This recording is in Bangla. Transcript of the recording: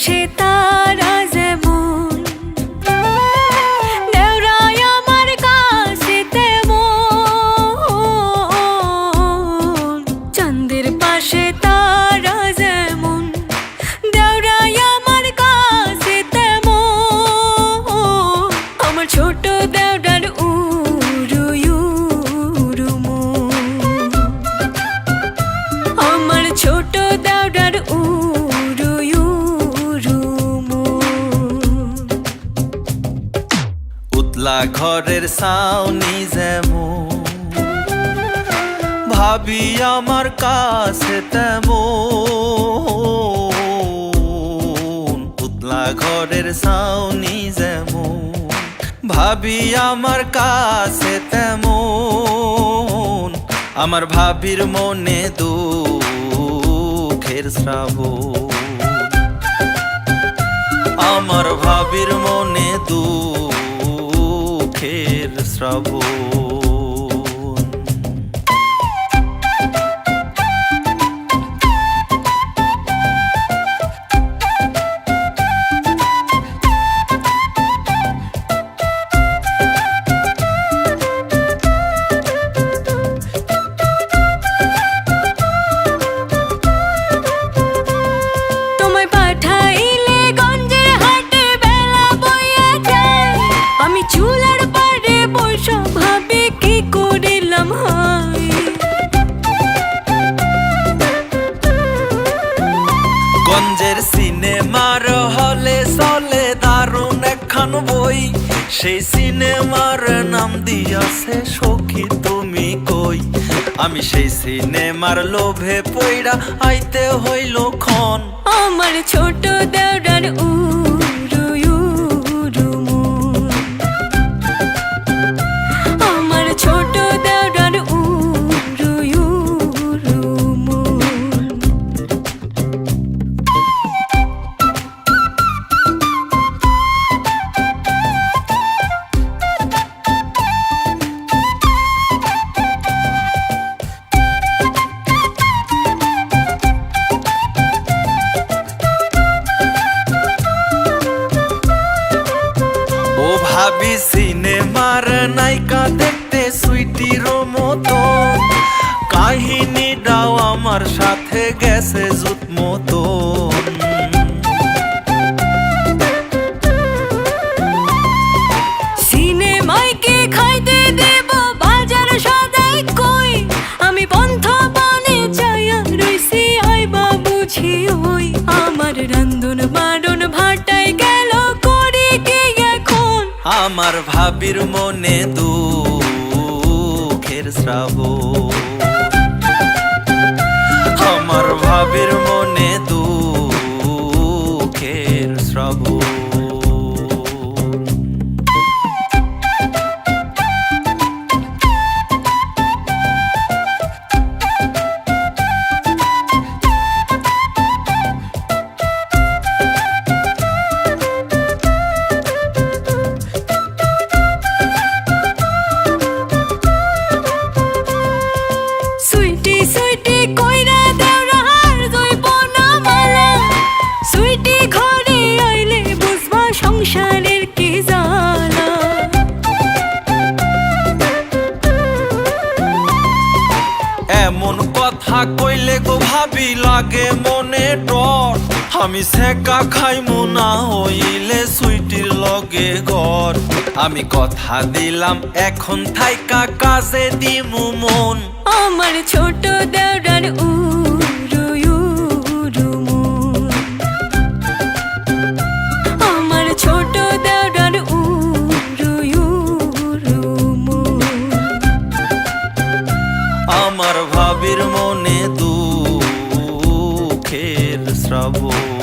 পাশে তারা যেমন, দেওরাই আমার কাছে তেমন। চাঁদের পাশে তারা যেমন, দেওরাই আমার কাছে তেমন। আমার ছোট দেওরার উরু উরু মন, আমার ছোট দেওরার উরু উরু মন। উতলা ঘরের ছাউনি যেমন, ভাবি আমার কাছে তেমন। উতলা ঘরের ছাউনি যেমন, ভাবি আমার কাছে তেমন। আমার ভাবির মনে দুঃখের শ্রাবণ, আমার ভাবির মনে দুঃখের শ্রাবণ। চুলার পাড়ে বসে ভাবে কি করিলাম হায়। গঞ্জের সিনেমার হলে চলে দারুণ একখান বই, সেই সিনেমার নাম দিয়াছে সখী তুমি কই। আমি সেই সিনেমার লোভে পইড়া আইতে হইল ক্ষণ। আমার ছোট দেওরার উরু উরু মন, আমার ছোট দেওরার উরু উরু মন। ও ভাবি সিনেমার নায়িকা দেখতে সুইটির মতো, কাহিনীটাও আমার সাথে গেছে জুত মতো। সিনেমায় কি খাইতে দেব বাজার সদাই কই, আমি পন্থ বনে যাইয়া রইছি আইবা বুঝি হই। আমার রান্ধন বাড়ন ভাটায় গেল করি কি এখন, আমার ভাবির মনে দুঃখের শ্রাবণ, আমার ভাবির মনে দুঃখের শ্রাবণ। সুইটি সুইটি কইরা দেওরার জইব না মালা, সুইটি ঘরে আইলে বুঝবা সংসারের কি জ্বালা। এমন কথা কইলে গো ভাবি লাগে মনে ডর, আমি সেকা খাইমু না হইলে সুইটির লগে ঘর। আমি কথা দিলাম এখন থাইকা কাজে দিমু মন। আমার ছোট দেওরার উরু উরু মন, আমার ছোট দেওরার উরু উরু মন। আমার ভাবির মনে দুঃখের শ্রাবণ।